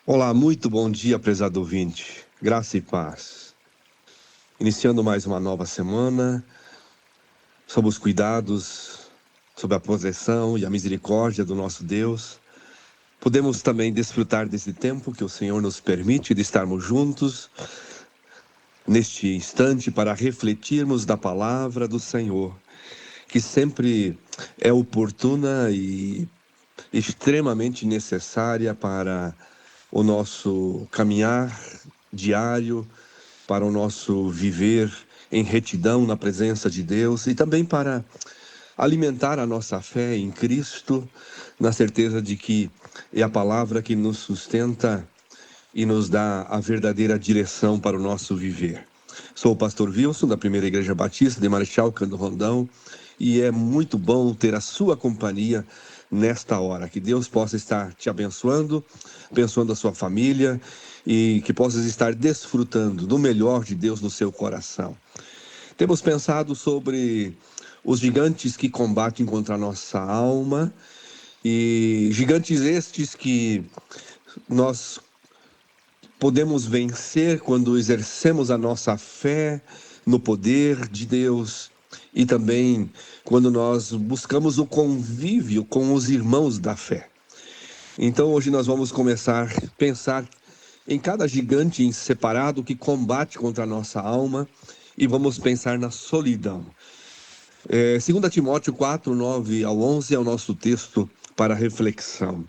Olá, muito bom dia, prezado ouvinte. Graça e paz. Iniciando mais uma nova semana, sob os cuidados, sob a proteção e a misericórdia do nosso Deus, podemos também desfrutar desse tempo que o Senhor nos permite de estarmos juntos neste instante para refletirmos da palavra do Senhor, que sempre é oportuna e extremamente necessária para o nosso caminhar diário, para o nosso viver em retidão na presença de Deus e também para alimentar a nossa fé em Cristo, na certeza de que é a palavra que nos sustenta e nos dá a verdadeira direção para o nosso viver. Sou o pastor Wilson, da Primeira Igreja Batista de Marechal Cândido Rondão, e é muito bom ter a sua companhia nesta hora. Que Deus possa estar te abençoando, abençoando a sua família e que possas estar desfrutando do melhor de Deus no seu coração. Temos pensado sobre os gigantes que combatem contra a nossa alma, e gigantes estes que nós podemos vencer quando exercemos a nossa fé no poder de Deus e também quando nós buscamos o convívio com os irmãos da fé. Então hoje nós vamos começar a pensar em cada gigante em separado que combate contra a nossa alma e vamos pensar na solidão. 2 Timóteo 4, 9 ao 11 é o nosso texto para reflexão.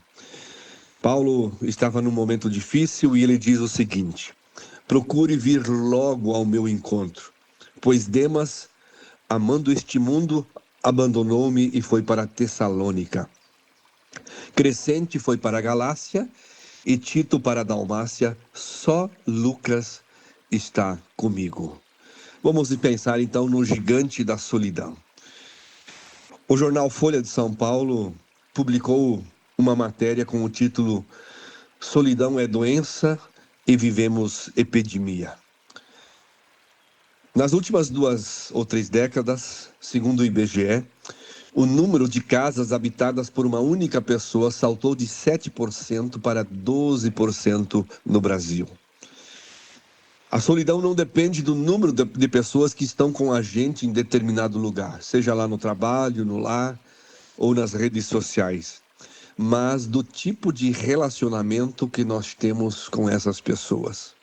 Paulo estava num momento difícil e ele diz o seguinte: procure vir logo ao meu encontro, pois Demas, amando este mundo, abandonou-me e foi para Tessalônica. Crescente foi para a Galácia e Tito para a Dalmácia, só Lucas está comigo. Vamos pensar então no gigante da solidão. O jornal Folha de São Paulo publicou uma matéria com o título Solidão é doença e vivemos epidemia. Nas últimas 2 ou 3 décadas, segundo o IBGE, o número de casas habitadas por uma única pessoa saltou de 7% para 12% no Brasil. A solidão não depende do número de pessoas que estão com a gente em determinado lugar, seja lá no trabalho, no lar ou nas redes sociais, mas do tipo de relacionamento que nós temos com essas pessoas.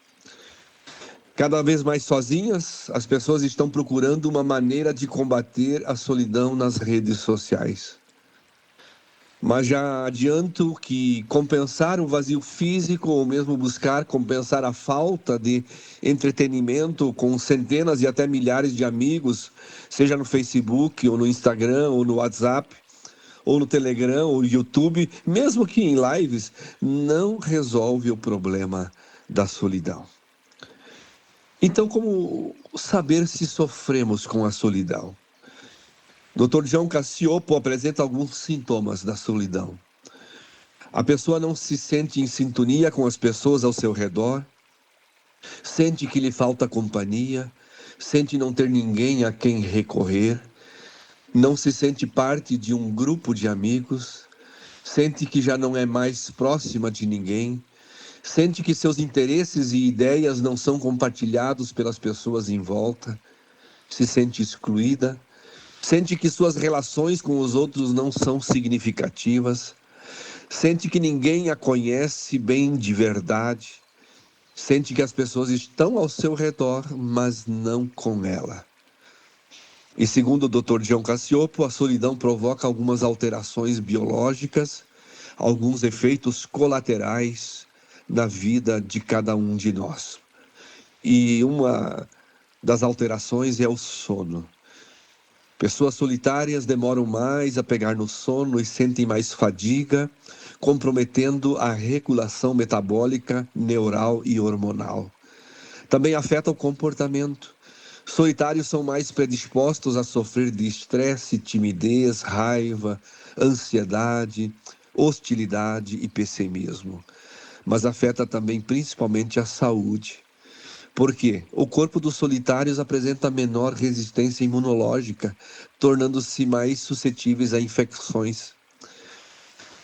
Cada vez mais sozinhas, as pessoas estão procurando uma maneira de combater a solidão nas redes sociais. Mas já adianto que compensar o vazio físico, ou mesmo buscar compensar a falta de entretenimento com centenas e até milhares de amigos, seja no Facebook, ou no Instagram, ou no WhatsApp, ou no Telegram, ou no YouTube, mesmo que em lives, não resolve o problema da solidão. Então, como saber se sofremos com a solidão? Dr. João Cassiopo apresenta alguns sintomas da solidão. A pessoa não se sente em sintonia com as pessoas ao seu redor, sente que lhe falta companhia, sente não ter ninguém a quem recorrer, não se sente parte de um grupo de amigos, sente que já não é mais próxima de ninguém, sente que seus interesses e ideias não são compartilhados pelas pessoas em volta, se sente excluída, sente que suas relações com os outros não são significativas, sente que ninguém a conhece bem de verdade, sente que as pessoas estão ao seu redor, mas não com ela. E segundo o Dr. João Cassiopo, a solidão provoca algumas alterações biológicas, alguns efeitos colaterais na vida de cada um de nós. E uma das alterações é o sono. Pessoas solitárias demoram mais a pegar no sono e sentem mais fadiga, comprometendo a regulação metabólica, neural e hormonal. Também afeta o comportamento. Solitários são mais predispostos a sofrer de estresse, timidez, raiva, ansiedade, hostilidade e pessimismo. Mas afeta também principalmente a saúde. Por quê? O corpo dos solitários apresenta menor resistência imunológica, tornando-se mais suscetíveis a infecções.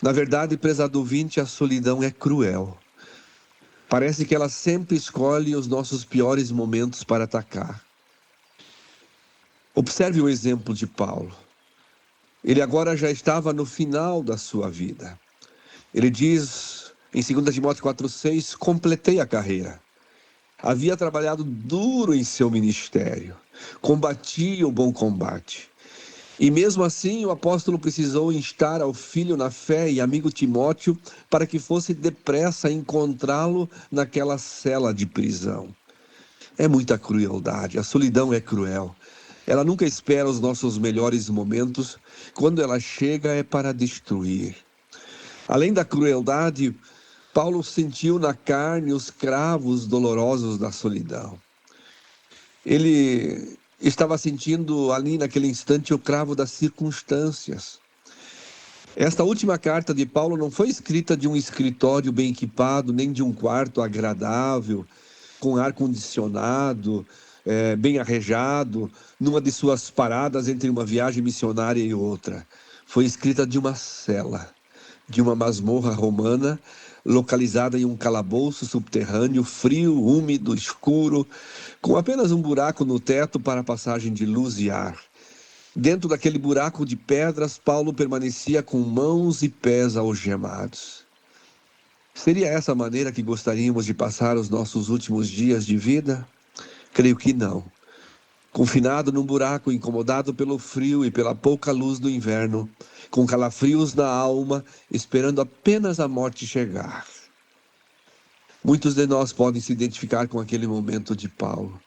Na verdade, prezado ouvinte, a solidão é cruel. Parece que ela sempre escolhe os nossos piores momentos para atacar. Observe o exemplo de Paulo. Ele agora já estava no final da sua vida. Ele diz em 2 Timóteo 4,6: completei a carreira. Havia trabalhado duro em seu ministério, combatia o bom combate. E mesmo assim, o apóstolo precisou instar ao filho na fé e amigo Timóteo para que fosse depressa encontrá-lo naquela cela de prisão. É muita crueldade, a solidão é cruel. Ela nunca espera os nossos melhores momentos, quando ela chega é para destruir. Além da crueldade, Paulo sentiu na carne os cravos dolorosos da solidão. Ele estava sentindo ali naquele instante o cravo das circunstâncias. Esta última carta de Paulo não foi escrita de um escritório bem equipado, nem de um quarto agradável, com ar-condicionado, bem arejado, numa de suas paradas entre uma viagem missionária e outra. Foi escrita de uma cela, de uma masmorra romana, localizada em um calabouço subterrâneo, frio, úmido, escuro, com apenas um buraco no teto para a passagem de luz e ar. Dentro daquele buraco de pedras, Paulo permanecia com mãos e pés algemados. Seria essa a maneira que gostaríamos de passar os nossos últimos dias de vida? Creio que não. Confinado num buraco, incomodado pelo frio e pela pouca luz do inverno, com calafrios na alma, esperando apenas a morte chegar. Muitos de nós podem se identificar com aquele momento de Paulo.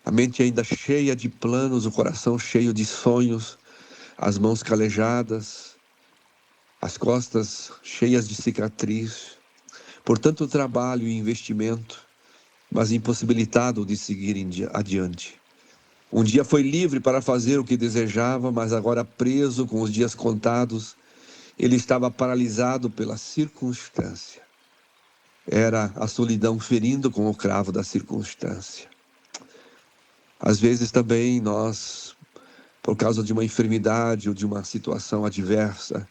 A mente ainda cheia de planos, o coração cheio de sonhos, as mãos calejadas, as costas cheias de cicatriz, por tanto trabalho e investimento, mas impossibilitado de seguir adiante. Um dia foi livre para fazer o que desejava, mas agora preso com os dias contados, ele estava paralisado pela circunstância. Era a solidão ferindo com o cravo da circunstância. Às vezes também nós, por causa de uma enfermidade ou de uma situação adversa,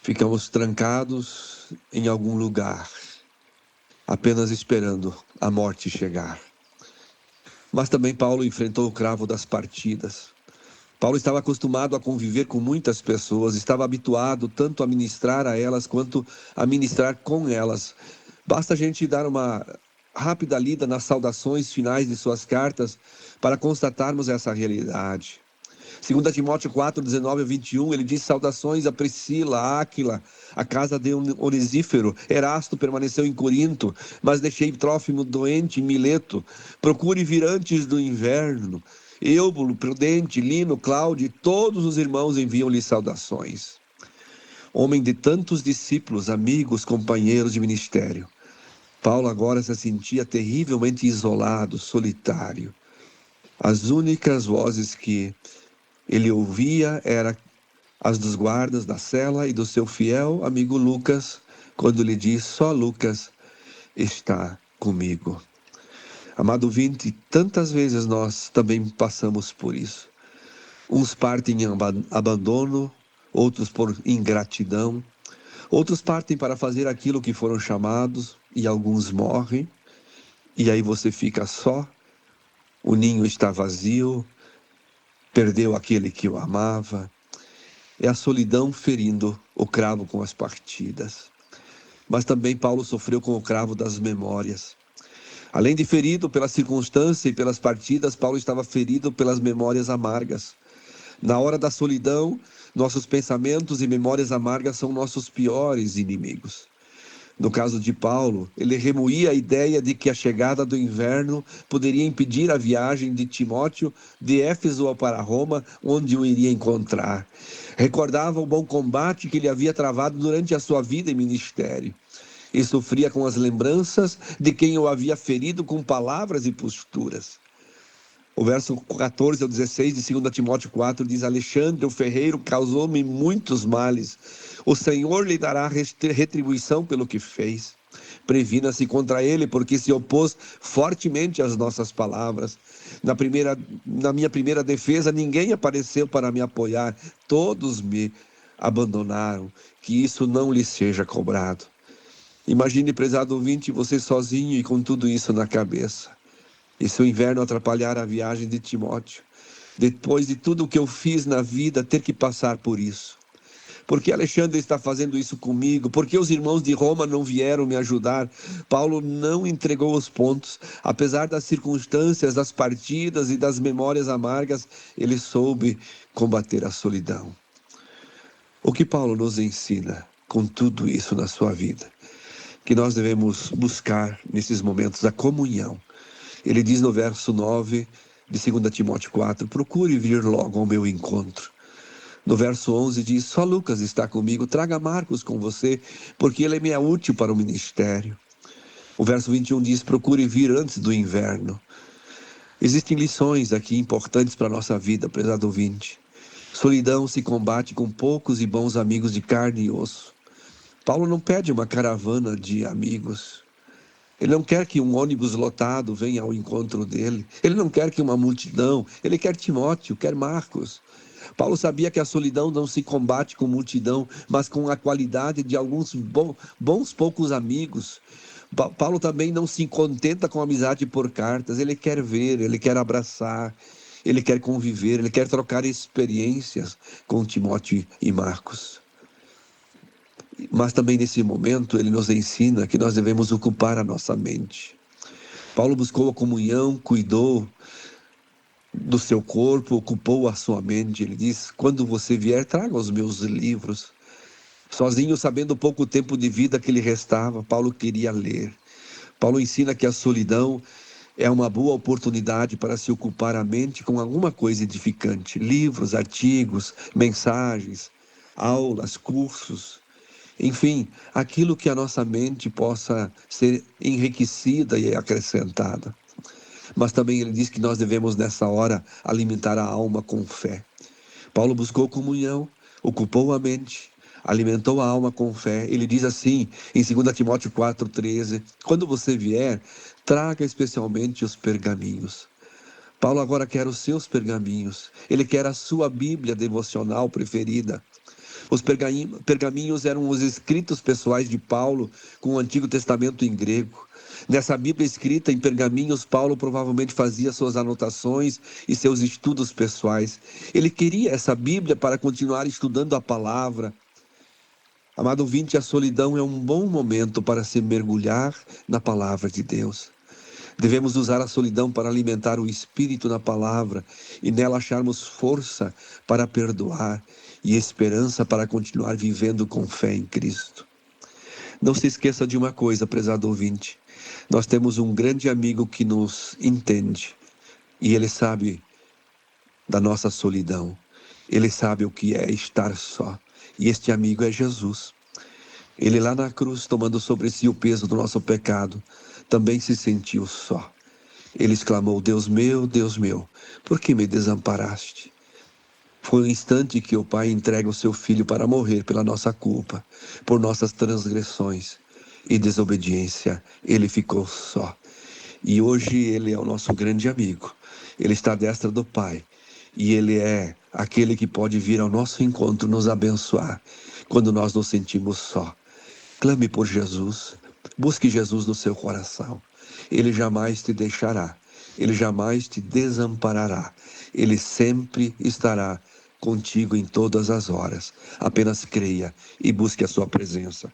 ficamos trancados em algum lugar, apenas esperando a morte chegar. Mas também Paulo enfrentou o cravo das partidas. Paulo estava acostumado a conviver com muitas pessoas, estava habituado tanto a ministrar a elas quanto a ministrar com elas. Basta a gente dar uma rápida lida nas saudações finais de suas cartas para constatarmos essa realidade. 2 Timóteo 4, 19 a 21, ele diz: saudações a Priscila, a Áquila, a casa de Onesífero. Erasto permaneceu em Corinto, mas deixei Trófimo doente em Mileto. Procure vir antes do inverno. Eúbulo, Prudente, Lino, Cláudio e todos os irmãos enviam-lhe saudações. Homem de tantos discípulos, amigos, companheiros de ministério, Paulo agora se sentia terrivelmente isolado, solitário. As únicas vozes que ele ouvia eram as dos guardas da cela e do seu fiel amigo Lucas, quando lhe diz: só Lucas está comigo. Amado ouvinte, tantas vezes nós também passamos por isso. Uns partem em abandono, outros por ingratidão, outros partem para fazer aquilo que foram chamados e alguns morrem, e aí você fica só, o ninho está vazio, perdeu aquele que o amava. É a solidão ferindo o cravo com as partidas. Mas também Paulo sofreu com o cravo das memórias. Além de ferido pela circunstância e pelas partidas, Paulo estava ferido pelas memórias amargas. Na hora da solidão, nossos pensamentos e memórias amargas são nossos piores inimigos. No caso de Paulo, ele remoía a ideia de que a chegada do inverno poderia impedir a viagem de Timóteo de Éfeso para Roma, onde o iria encontrar. Recordava o bom combate que ele havia travado durante a sua vida e ministério. E sofria com as lembranças de quem o havia ferido com palavras e posturas. O verso 14 ao 16 de 2 Timóteo 4 diz: Alexandre, o ferreiro, causou-me muitos males. O Senhor lhe dará retribuição pelo que fez. Previna-se contra ele, porque se opôs fortemente às nossas palavras. Na minha primeira defesa, ninguém apareceu para me apoiar. Todos me abandonaram. Que isso não lhe seja cobrado. Imagine, prezado ouvinte, você sozinho e com tudo isso na cabeça. E se o inverno atrapalhar a viagem de Timóteo, depois de tudo o que eu fiz na vida, ter que passar por isso. Por que Alexandre está fazendo isso comigo? Por que os irmãos de Roma não vieram me ajudar? Paulo não entregou os pontos. Apesar das circunstâncias, das partidas e das memórias amargas, ele soube combater a solidão. O que Paulo nos ensina com tudo isso na sua vida? Que nós devemos buscar nesses momentos a comunhão. Ele diz no verso 9 de 2 Timóteo 4, procure vir logo ao meu encontro. No verso 11 diz, só Lucas está comigo, traga Marcos com você, porque ele me é útil para o ministério. O verso 21 diz, procure vir antes do inverno. Existem lições aqui importantes para a nossa vida, prezado ouvinte. Solidão se combate com poucos e bons amigos de carne e osso. Paulo não pede uma caravana de amigos. Ele não quer que um ônibus lotado venha ao encontro dele. Ele não quer que uma multidão. Ele quer Timóteo, quer Marcos. Paulo sabia que a solidão não se combate com multidão, mas com a qualidade de alguns bons poucos amigos. Paulo também não se contenta com amizade por cartas. Ele quer ver, ele quer abraçar, ele quer conviver, ele quer trocar experiências com Timóteo e Marcos. Mas também nesse momento ele nos ensina que nós devemos ocupar a nossa mente. Paulo buscou a comunhão, cuidou do seu corpo, ocupou a sua mente. Ele diz, quando você vier, traga os meus livros. Sozinho, sabendo o pouco tempo de vida que lhe restava, Paulo queria ler. Paulo ensina que a solidão é uma boa oportunidade para se ocupar a mente com alguma coisa edificante. Livros, artigos, mensagens, aulas, cursos. Enfim, aquilo que a nossa mente possa ser enriquecida e acrescentada. Mas também ele diz que nós devemos, nessa hora, alimentar a alma com fé. Paulo buscou comunhão, ocupou a mente, alimentou a alma com fé. Ele diz assim, em 2 Timóteo 4,13, quando você vier, traga especialmente os pergaminhos. Paulo agora quer os seus pergaminhos. Ele quer a sua Bíblia devocional preferida. Os pergaminhos eram os escritos pessoais de Paulo com o Antigo Testamento em grego. Nessa Bíblia escrita em pergaminhos, Paulo provavelmente fazia suas anotações e seus estudos pessoais. Ele queria essa Bíblia para continuar estudando a palavra. Amado ouvinte, a solidão é um bom momento para se mergulhar na palavra de Deus. Devemos usar a solidão para alimentar o espírito na palavra e nela acharmos força para perdoar e esperança para continuar vivendo com fé em Cristo. Não se esqueça de uma coisa, prezado ouvinte. Nós temos um grande amigo que nos entende e ele sabe da nossa solidão. Ele sabe o que é estar só. E este amigo é Jesus. Ele lá na cruz, tomando sobre si o peso do nosso pecado, também se sentiu só. Ele exclamou, Deus meu, por que me desamparaste? Foi o instante que o Pai entrega o seu Filho para morrer pela nossa culpa, por nossas transgressões e desobediência. Ele ficou só. E hoje ele é o nosso grande amigo. Ele está à destra do Pai. E ele é aquele que pode vir ao nosso encontro, nos abençoar, quando nós nos sentimos só. Clame por Jesus. Busque Jesus no seu coração. Ele jamais te deixará. Ele jamais te desamparará. Ele sempre estará contigo em todas as horas. Apenas creia e busque a sua presença.